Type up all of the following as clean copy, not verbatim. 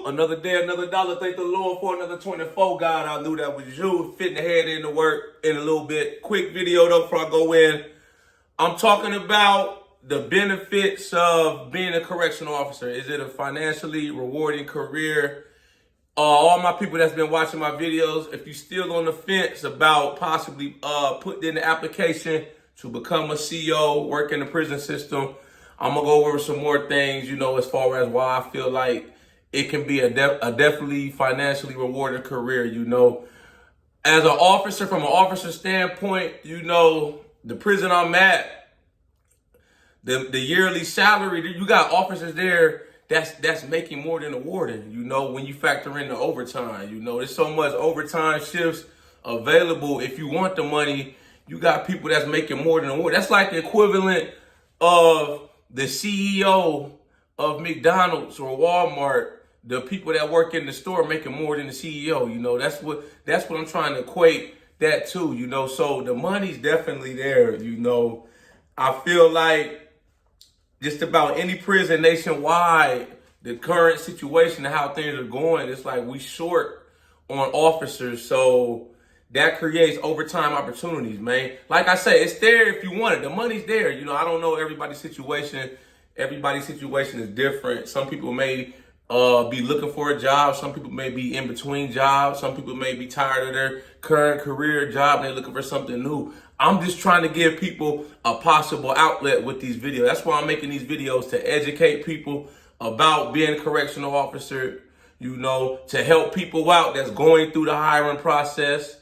Another day, another dollar. Thank the Lord for another 24. God, I knew that was you. Fitting the head into work in a little bit. Quick video though before I go in. I'm talking about the benefits of being a correctional officer. Is it a financially rewarding career? All my people that's been watching my videos, if you're still on the fence about possibly putting in the application to become a CO, work in the prison system, I'm going to go over some more things, as far as why I feel like it can be a definitely financially rewarding career, As an officer, from an officer standpoint, the prison I'm at, the yearly salary, you got officers there that's making more than a warden, when you factor in the overtime. There's so much overtime shifts available. If you want the money, you got people that's making more than a warden. That's like the equivalent of the CEO of McDonald's or Walmart, the people that work in the store making more than the CEO. That's what I'm trying to equate that to, So the money's definitely there, I feel like just about any prison nationwide, the current situation and how things are going, it's like we short on officers. So that creates overtime opportunities, man. Like I say, it's there if you want it. The money's there. I don't know everybody's situation. Everybody's situation is different. Some people may be looking for a job. Some people may be in between jobs. Some people may be tired of their current career job and they're looking for something new. I'm just trying to give people a possible outlet with these videos. That's why I'm making these videos, to educate people about being a correctional officer, to help people out that's going through the hiring process.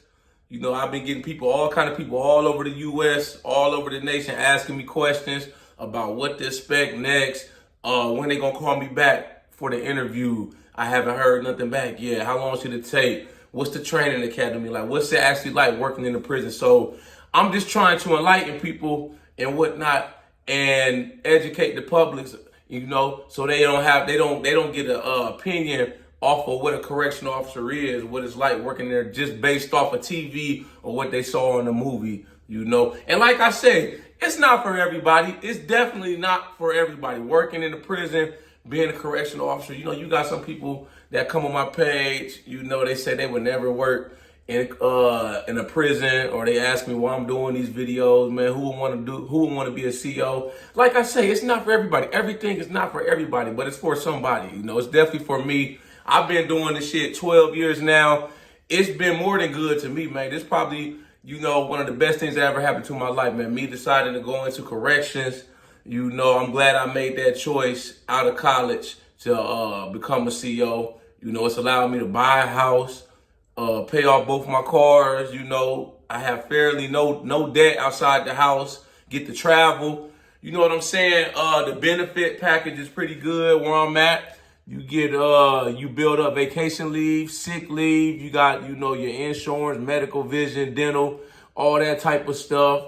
I've been getting all kind of people all over the U.S., all over the nation, asking me questions about what to expect next, when they going to call me back for the interview. I haven't heard nothing back yet. How long should it take? What's the training academy like? What's it actually like working in the prison? So I'm just trying to enlighten people and whatnot and educate the public, so they don't get an opinion off of what a correctional officer is, what it's like working there just based off of TV or what they saw in the movie, And like I said, it's not for everybody. It's definitely not for everybody. Working in the prison, being a correctional officer, you got some people that come on my page, they say they would never work in a prison, or they ask me why I'm doing these videos, man. Who would want to be a CO? Like I say, it's not for everybody. Everything is not for everybody, but it's for somebody. It's definitely for me. I've been doing this shit 12 years now. It's been more than good to me, man. This probably, one of the best things that ever happened to my life, man. Me deciding to go into corrections. I'm glad I made that choice out of college to become a CO. It's allowed me to buy a house, pay off both my cars. I have fairly no debt outside the house, get to travel. You know what I'm saying? The benefit package is pretty good where I'm at. You get, you build up vacation leave, sick leave. You got, your insurance, medical, vision, dental, all that type of stuff.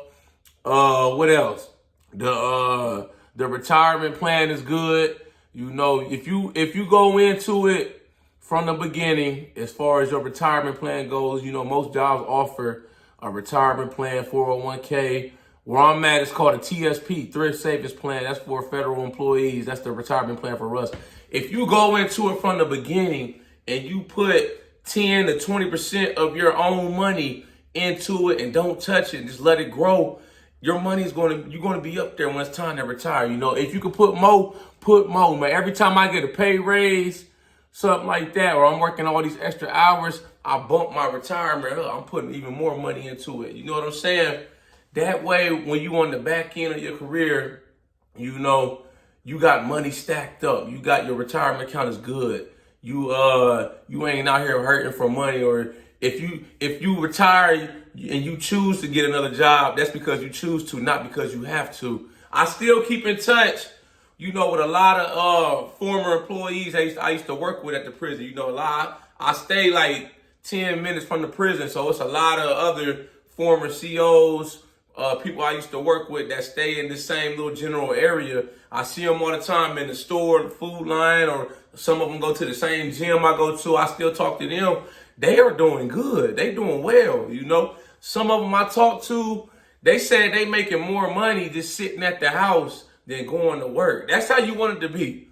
What else? The retirement plan is good. If you go into it from the beginning, as far as your retirement plan goes, most jobs offer a retirement plan, 401k. Where I'm at, it's called a TSP, Thrift Savings Plan. That's for federal employees. That's the retirement plan for us. If you go into it from the beginning and you put 10 to 20% of your own money into it and don't touch it, just let it grow, your money's you're going to be up there when it's time to retire. If you can put more, man. Every time I get a pay raise, something like that, or I'm working all these extra hours, I bump my retirement up. I'm putting even more money into it. You know what I'm saying? That way, when you on the back end of your career, you got money stacked up. You got your retirement account is good. You ain't out here hurting for money. Or if you retire and you choose to get another job, that's because you choose to, not because you have to. I still keep in touch, with a lot of former employees I used to work with at the prison. I stay like 10 minutes from the prison, so it's a lot of other former COs, people I used to work with that stay in the same little general area. I see them all the time in the store, the food line, or some of them go to the same gym I go to. I still talk to them. They are doing good. They doing well, Some of them I talk to, they said they making more money just sitting at the house than going to work. That's how you want it to be,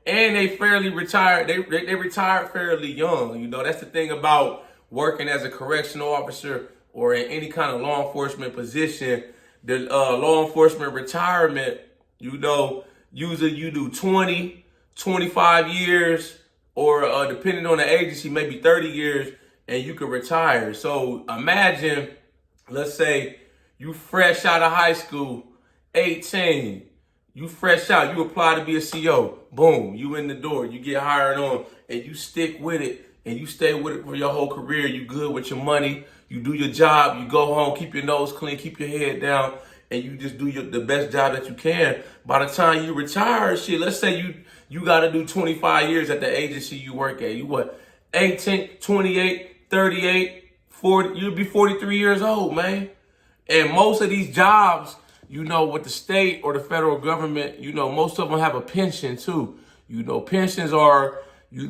and they fairly retired. They retired fairly young. You know, that's the thing about working as a correctional officer or in any kind of law enforcement position. The law enforcement retirement, you know, usually you do 20, 25 years, or depending on the agency, maybe 30 years, and you can retire. So imagine, let's say you fresh out of high school, 18, you fresh out, you apply to be a CO, boom, you in the door, you get hired on, and you stick with it, and you stay with it for your whole career. You good with your money, you do your job, you go home, keep your nose clean, keep your head down, and you just do the best job that you can. By the time you retire, shit, let's say you got to do 25 years at the agency you work at. You what, 18, 28, 38, 40, you'll be 43 years old, man. And most of these jobs, you know, with the state or the federal government, you know, most of them have a pension too. You know, pensions are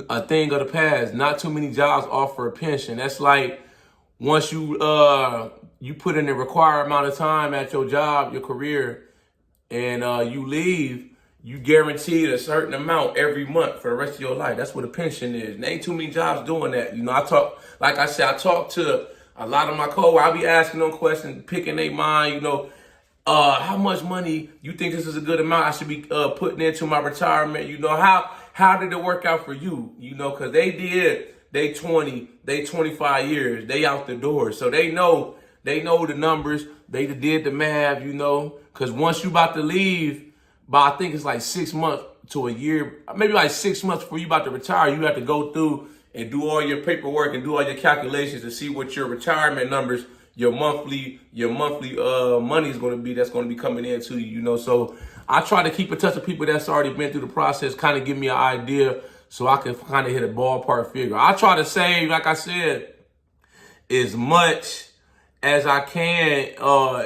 a thing of the past. Not too many jobs offer a pension. That's like once you put in a required amount of time at your job, your career, and you leave, you guaranteed a certain amount every month for the rest of your life. That's what a pension is. There ain't too many jobs doing that. You know, I talk to a lot of my coworkers. I be asking them questions, picking their mind, you know, how much money you think this is a good amount I should be putting into my retirement? You know, how did it work out for you? You know, because they 20, they 25 years, they out the door. So they know the numbers. They did the math, you know, because once you about to leave, by I think it's like 6 months to a year, maybe like 6 months before you about to retire, you have to go through and do all your paperwork and do all your calculations to see what your retirement numbers, your monthly money is going to be, that's going to be coming into you, you know. So I try to keep in touch with people that's already been through the process, kind of give me an idea so I can kind of hit a ballpark figure. I try to save, like I said, as much as I can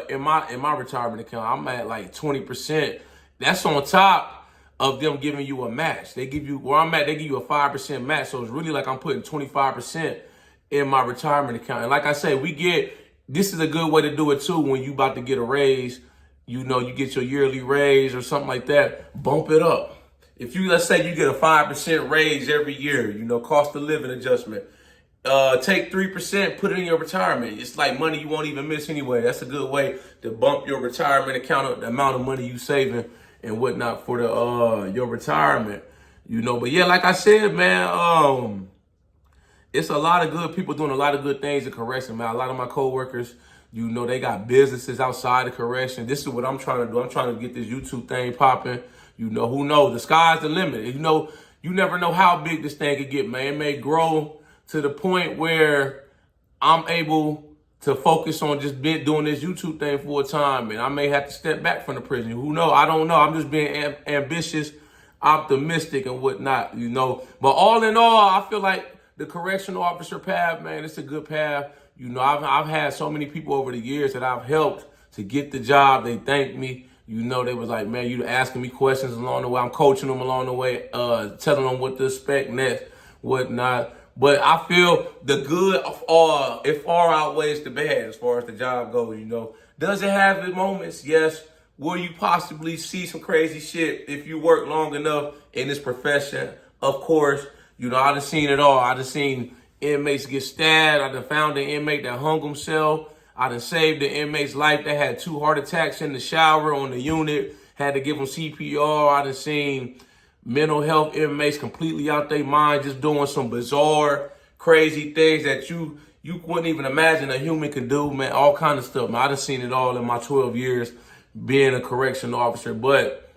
in my retirement account. I'm at like 20%. That's on top of them giving you a match. They give you, where I'm at, they give you a 5% match. So it's really like I'm putting 25% in my retirement account. And like I say, this is a good way to do it too when you about to get a raise. You know, you get your yearly raise or something like that, bump it up. If you, let's say you get a 5% raise every year, you know, cost of living adjustment, take 3%, put it in your retirement. It's like money you won't even miss anyway. That's a good way to bump your retirement account up, the amount of money you saving and whatnot for your retirement, you know. But yeah, like I said, man, it's a lot of good people doing a lot of good things in correction, man. A lot of my coworkers, you know, they got businesses outside of correction. This is what I'm trying to do. I'm trying to get this YouTube thing popping. You know, who knows? The sky's the limit. You know, you never know how big this thing could get, man. It may grow to the point where I'm able to focus on just doing this YouTube thing full time, and I may have to step back from the prison. Who knows? I don't know. I'm just being ambitious, optimistic, and whatnot, you know. But all in all, I feel like the correctional officer path, man, it's a good path. You know, I've had so many people over the years that I've helped to get the job. They thank me. You know, they was like, man, you asking me questions along the way. I'm coaching them along the way, telling them what to expect next, whatnot. But I feel the good it far outweighs the bad as far as the job goes, you know. Does it have its moments? Yes. Will you possibly see some crazy shit if you work long enough in this profession? Of course. You know, I done seen it all. I done seen inmates get stabbed. I done found an inmate that hung himself. I done saved the inmate's life that had 2 heart attacks in the shower on the unit. Had to give him CPR. I done seen mental health inmates completely out their mind, just doing some bizarre, crazy things that you wouldn't even imagine a human could do, man. All kind of stuff, man. I done seen it all in my 12 years being a correctional officer. But,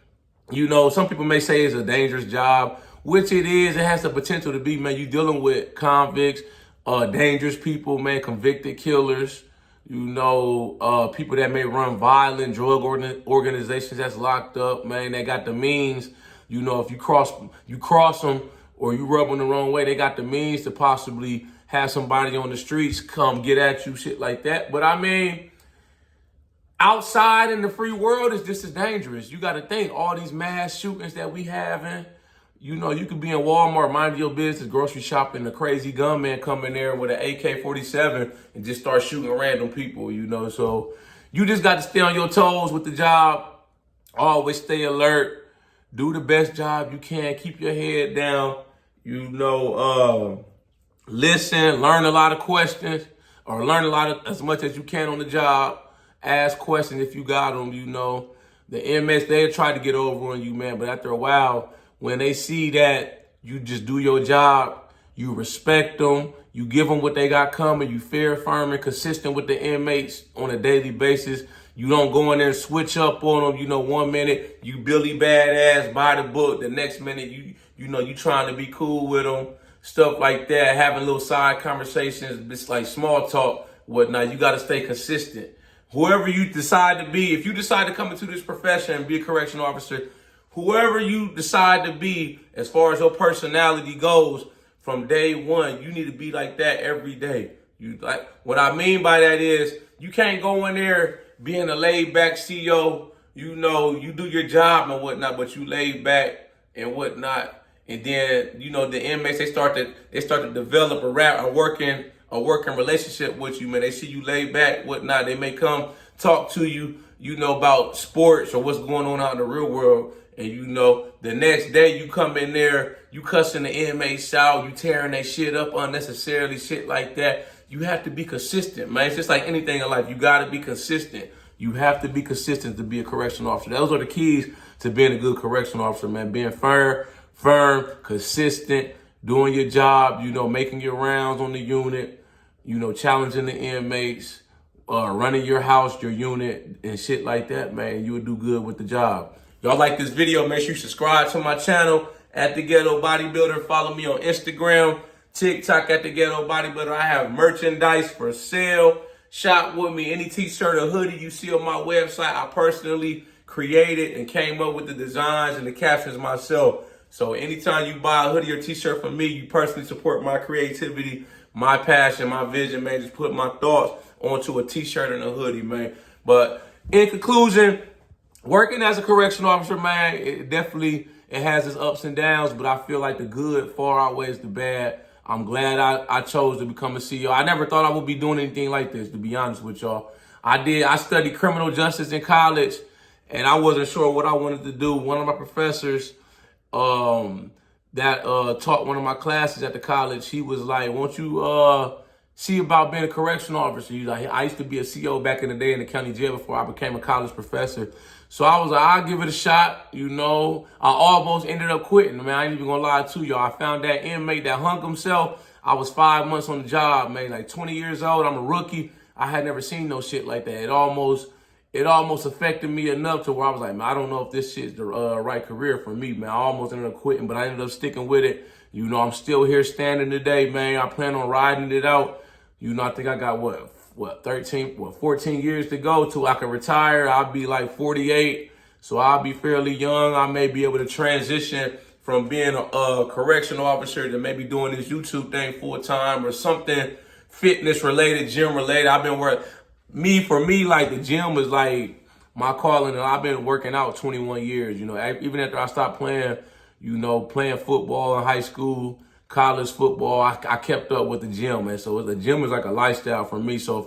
you know, some people may say it's a dangerous job, which it is. It has the potential to be, man. You dealing with convicts, dangerous people, man, convicted killers, you know, people that may run violent drug organizations that's locked up, man. They got the means. You know, if you cross them or you rub them the wrong way, they got the means to possibly have somebody on the streets come get at you, shit like that. But I mean, outside in the free world is just as dangerous. You got to think all these mass shootings that we having. You know, you could be in Walmart, mind your business, grocery shopping, a crazy gunman come in there with an AK-47 and just start shooting random people, you know. So you just got to stay on your toes with the job. Always stay alert. do the best job you can. Keep your head down. Listen, learn a lot of questions, or learn as much as you can on the job. Ask questions if you got them. The inmates, they try to get over on you, man. But after a while, when they see that you just do your job, you respect them, you give them what they got coming, you fair, firm, and consistent with the inmates on a daily basis. You don't go in there and switch up on them. 1 minute you Billy badass by the book, the next minute you trying to be cool with them, stuff like that, having little side conversations, it's like small talk, whatnot. You got to stay consistent. Whoever you decide to be, if you decide to come into this profession and be a correctional officer, whoever you decide to be, as far as your personality goes, from day one, you need to be like that every day. What I mean by that is, you can't go in there being a laid back CEO. You do your job and whatnot, but you laid back and whatnot. And then, the inmates, they start to develop a working relationship with you, man. They see you laid back, whatnot. They may come talk to you, about sports or what's going on out in the real world. And the next day you come in there, you cussing the inmates out, you tearing their shit up unnecessarily, shit like that. You have to be consistent, man. It's just like anything in life. You got to be consistent. You have to be consistent to be a correctional officer. Those are the keys to being a good correctional officer, man. Being firm, consistent, doing your job, making your rounds on the unit, challenging the inmates, running your house, your unit, and shit like that, man. You would do good with the job. Y'all like this video, make sure you subscribe to my channel at The Ghetto Bodybuilder. Follow me on Instagram, TikTok at The Ghetto Bodybuilder. I have merchandise for sale. Shop with me. Any t-shirt or hoodie you see on my website, I personally created and came up with the designs and the captions myself. So anytime you buy a hoodie or t-shirt from me, you personally support my creativity, my passion, my vision, man. Just put my thoughts onto a t-shirt and a hoodie, man. But in conclusion, working as a correctional officer, man, it has its ups and downs, but I feel like the good far outweighs the bad. I'm glad I chose to become a CEO. I never thought I would be doing anything like this, to be honest with y'all. I studied criminal justice in college, and I wasn't sure what I wanted to do. One of my professors that taught one of my classes at the college, he was like, won't you see about being a correctional officer? I used to be a CO back in the day in the county jail before I became a college professor. So I was like, I'll give it a shot. I almost ended up quitting, man. I ain't even gonna lie to y'all. I found that inmate that hung himself. I was 5 months on the job, man, like 20 years old. I'm a rookie. I had never seen no shit like that. It almost affected me enough to where I was like, man, I don't know if this shit's the right career for me, man. I almost ended up quitting, but I ended up sticking with it. I'm still here standing today, man. I plan on riding it out. I think I got 14 years to go till I can retire. I'll be like 48, so I'll be fairly young. I may be able to transition from being a correctional officer to maybe doing this YouTube thing full time or something fitness related, gym related. For me, like the gym was like my calling, and I've been working out 21 years. Even after I stopped playing, playing football in high school, college football, I kept up with the gym, man. So the gym is like a lifestyle for me. So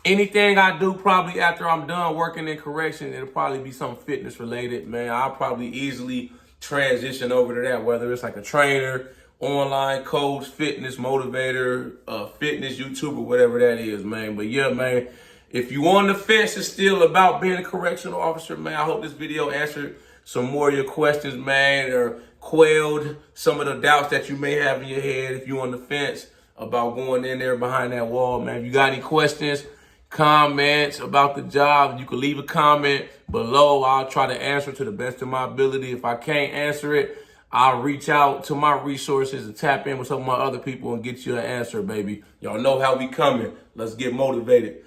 anything I do probably after I'm done working in correction, it'll probably be something fitness related, man. I'll probably easily transition over to that, whether it's like a trainer, online coach, fitness motivator, fitness YouTuber, whatever that is, man. But yeah, man, if you on the fence, it's still about being a correctional officer, man. I hope this video answered some more of your questions, man, or quelled some of the doubts that you may have in your head if you're on the fence about going in there behind that wall, man. If you got any questions, comments about the job, you can leave a comment below. I'll try to answer to the best of my ability. If I can't answer it, I'll reach out to my resources and tap in with some of my other people and get you an answer, baby. Y'all know how we coming. Let's get motivated.